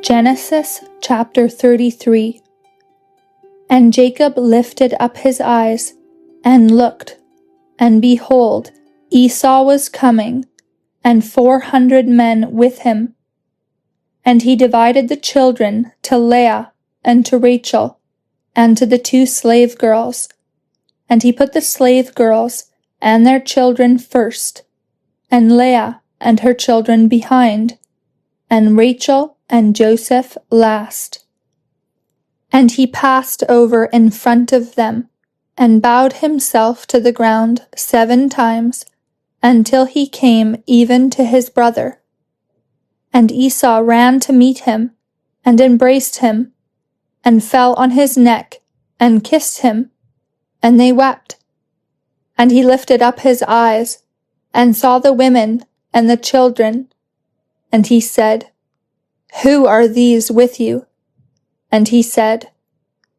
Genesis chapter 33. And Jacob lifted up his eyes, and looked, and behold, Esau was coming, and 400 men with him. And he divided the children to Leah and to Rachel, and to the 2 slave girls. And he put the slave girls and their children first, and Leah and her children behind, and Rachel and Joseph last. And he passed over in front of them, and bowed himself to the ground 7 times, until he came even to his brother. And Esau ran to meet him, and embraced him, and fell on his neck, and kissed him, and they wept. And he lifted up his eyes, and saw the women and the children, and he said, "Who are these with you?" And he said,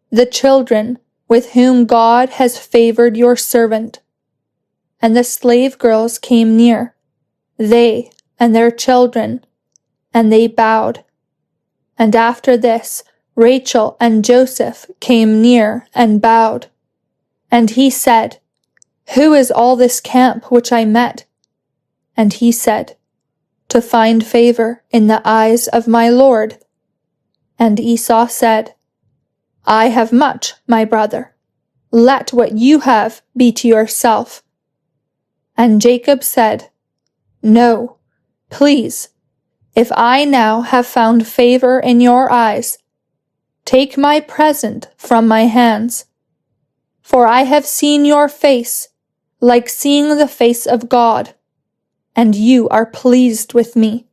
"The children with whom God has favored your servant." And the slave girls came near, they and their children, and they bowed. And after this, Rachel and Joseph came near and bowed. And he said, "Who is all this camp which I met?" And he said, "To find favor in the eyes of my Lord." And Esau said, "I have much, my brother. Let what you have be to yourself." And Jacob said, "No, please, if I now have found favor in your eyes, take my present from my hands. For I have seen your face, like seeing the face of God, and you are pleased with me.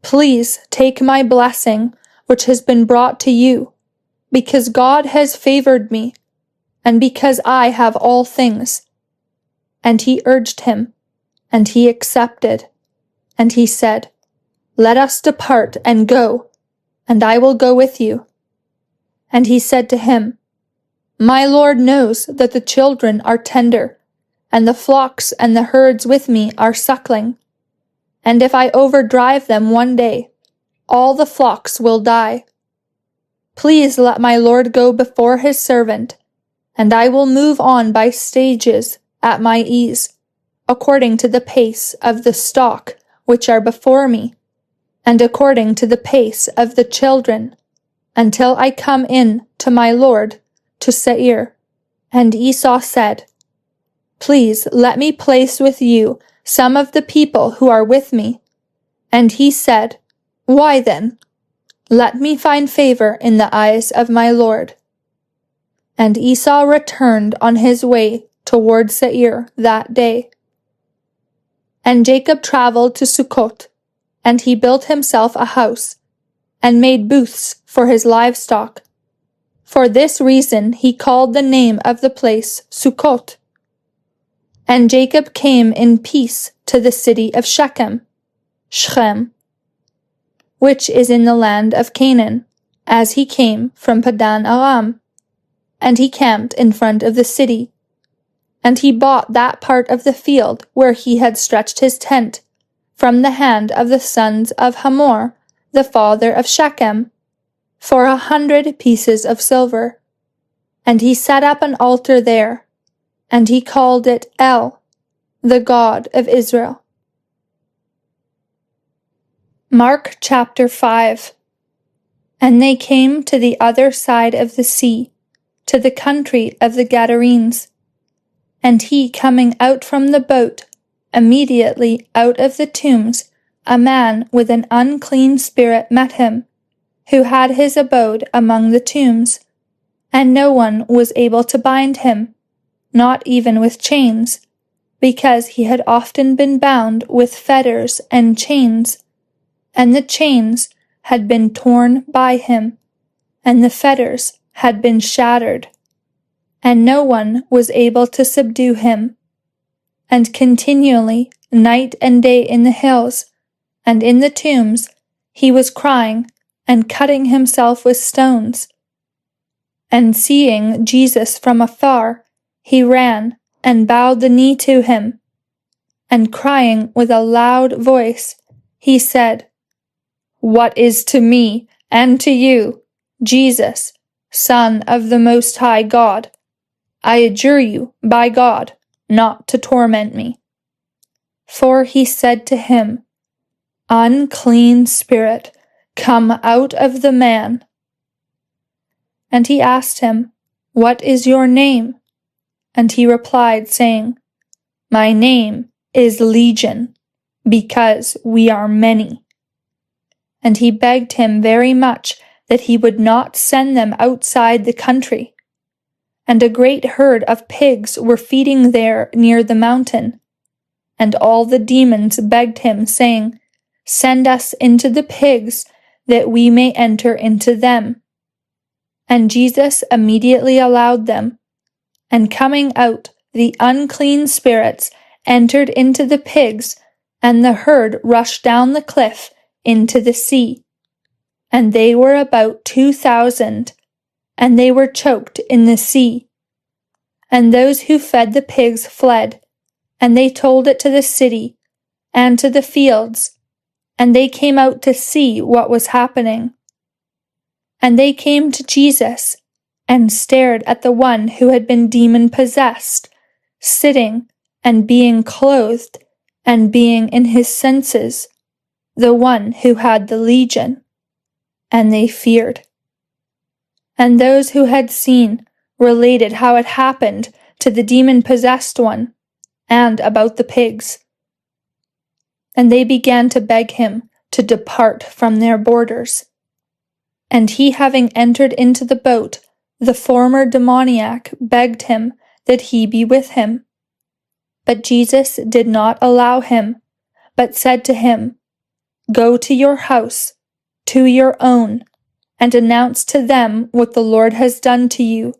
Please take my blessing which has been brought to you, because God has favored me, and because I have all things." And he urged him, and he accepted. And he said, "Let us depart and go, and I will go with you." And he said to him, "My Lord knows that the children are tender, and the flocks and the herds with me are suckling. And if I overdrive them one day, all the flocks will die. Please let my Lord go before his servant, and I will move on by stages at my ease, according to the pace of the stock which are before me, and according to the pace of the children, until I come in to my Lord, to Seir." And Esau said, "Please let me place with you some of the people who are with me." And he said, "Why then? Let me find favor in the eyes of my Lord." And Esau returned on his way toward Seir that day. And Jacob traveled to Sukkot, and he built himself a house, and made booths for his livestock. For this reason he called the name of the place Sukkot. And Jacob came in peace to the city of Shechem, which is in the land of Canaan, as he came from Padan Aram. And he camped in front of the city. And he bought that part of the field where he had stretched his tent, from the hand of the sons of Hamor, the father of Shechem, for 100 pieces of silver. And he set up an altar there, and he called it El, the God of Israel. Mark chapter 5. And they came to the other side of the sea, to the country of the Gadarenes. And he coming out from the boat, immediately out of the tombs, a man with an unclean spirit met him, who had his abode among the tombs. And no one was able to bind him, not even with chains, because he had often been bound with fetters and chains, and the chains had been torn by him, and the fetters had been shattered, and no one was able to subdue him. And continually, night and day in the hills, and in the tombs, he was crying and cutting himself with stones. And seeing Jesus from afar, he ran and bowed the knee to him, and crying with a loud voice, he said, "What is to me And to you, Jesus, Son of the Most High God, I adjure you, by God, not to torment me. For he said to him, Unclean spirit, come out of the man. And he asked him, What is your name? And he replied, saying, My name is Legion, because we are many. And he begged him very much that he would not send them outside the country. And a great herd of pigs were feeding there near the mountain. And all the demons begged him, saying, Send us into the pigs, that we may enter into them. And Jesus immediately allowed them. And coming out, the unclean spirits entered into the pigs, and the herd rushed down the cliff into the sea. And they were about 2,000, and they were choked in the sea. And those who fed the pigs fled, and they told it to the city and to the fields, and they came out to see what was happening. And they came to Jesus, and stared at the one who had been demon-possessed, sitting and being clothed, and being in his senses, the one who had the legion. And they feared. And those who had seen related how it happened to the demon-possessed one, and about the pigs. And they began to beg him to depart from their borders. And he, having entered into the boat, the former demoniac begged him that he be with him. But Jesus did not allow him, but said to him, Go to your house, to your own, and announce to them what the Lord has done to you,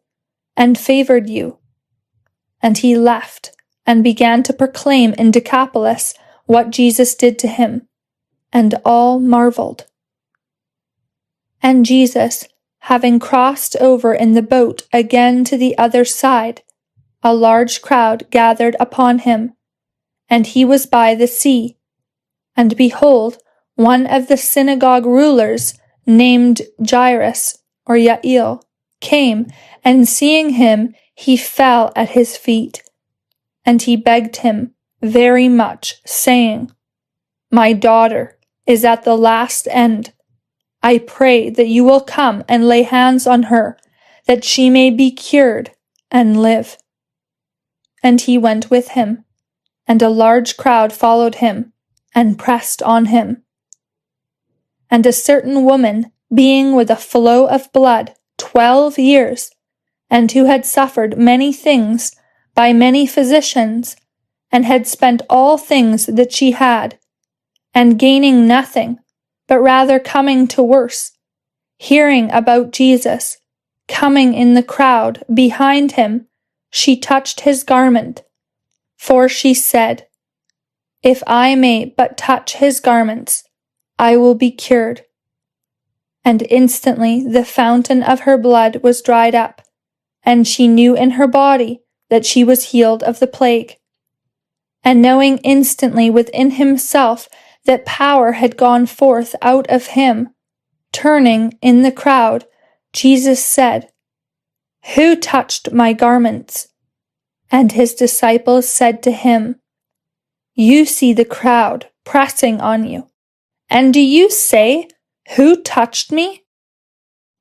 and favored you. And he left, and began to proclaim in Decapolis what Jesus did to him, and all marveled. And Jesus, having crossed over in the boat again to the other side, a large crowd gathered upon him, and he was by the sea. And behold, one of the synagogue rulers, named Jairus, or Jael, came, and seeing him, he fell at his feet. And he begged him very much, saying, My daughter is at the last end. I pray that you will come and lay hands on her, that she may be cured and live. And he went with him, and a large crowd followed him, and pressed on him. And a certain woman, being with a flow of blood 12 years, and who had suffered many things by many physicians, and had spent all things that she had, and gaining nothing, but rather coming to worse, hearing about Jesus, coming in the crowd behind him, she touched his garment. For she said, If I may but touch his garments, I will be cured. And instantly the fountain of her blood was dried up, and she knew in her body that she was healed of the plague. And knowing instantly within himself that power had gone forth out of him, turning in the crowd, Jesus said, Who touched my garments? And his disciples said to him, You see the crowd pressing on you, and do you say, Who touched me?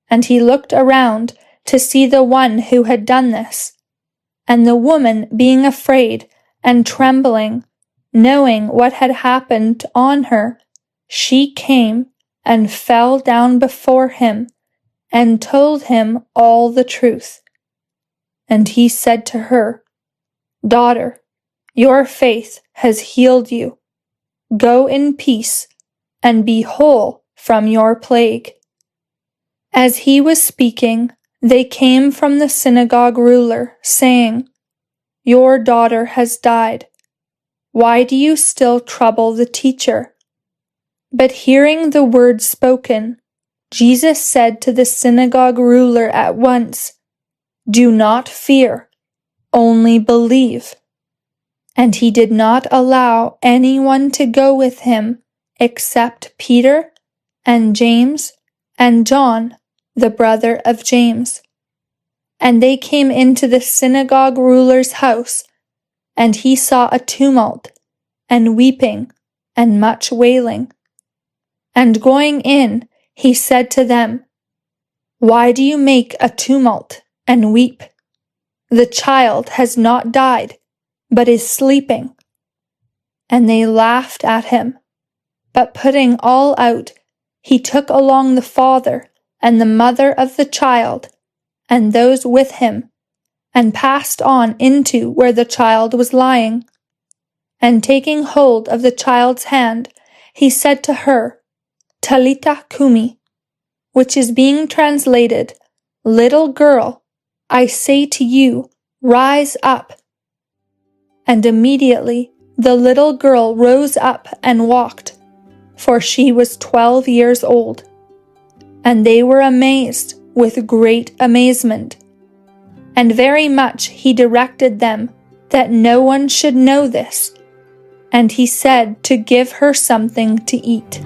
And he looked around to see the one who had done this. And the woman, being afraid and trembling, knowing what had happened on her, she came and fell down before him, and told him all the truth. And he said to her, Daughter, your faith has healed you. Go in peace, and be whole from your plague. As he was speaking, they came from the synagogue ruler, saying, Your daughter has died. Why do you still trouble the teacher? But hearing the word spoken, Jesus said to the synagogue ruler at once, Do not fear, only believe. And he did not allow anyone to go with him except Peter and James and John, the brother of James. And they came into the synagogue ruler's house, and he saw a tumult, and weeping, and much wailing. And going in, he said to them, Why do you make a tumult and weep? The child has not died, but is sleeping. And they laughed at him. But putting all out, he took along the father and the mother of the child, and those with him, and passed on into where the child was lying. And taking hold of the child's hand, he said to her, Talita cumi, which is being translated, Little girl, I say to you, rise up. And immediately the little girl rose up and walked, for she was 12 years old. And they were amazed with great amazement. And very much he directed them that no one should know this. And he said to give her something to eat.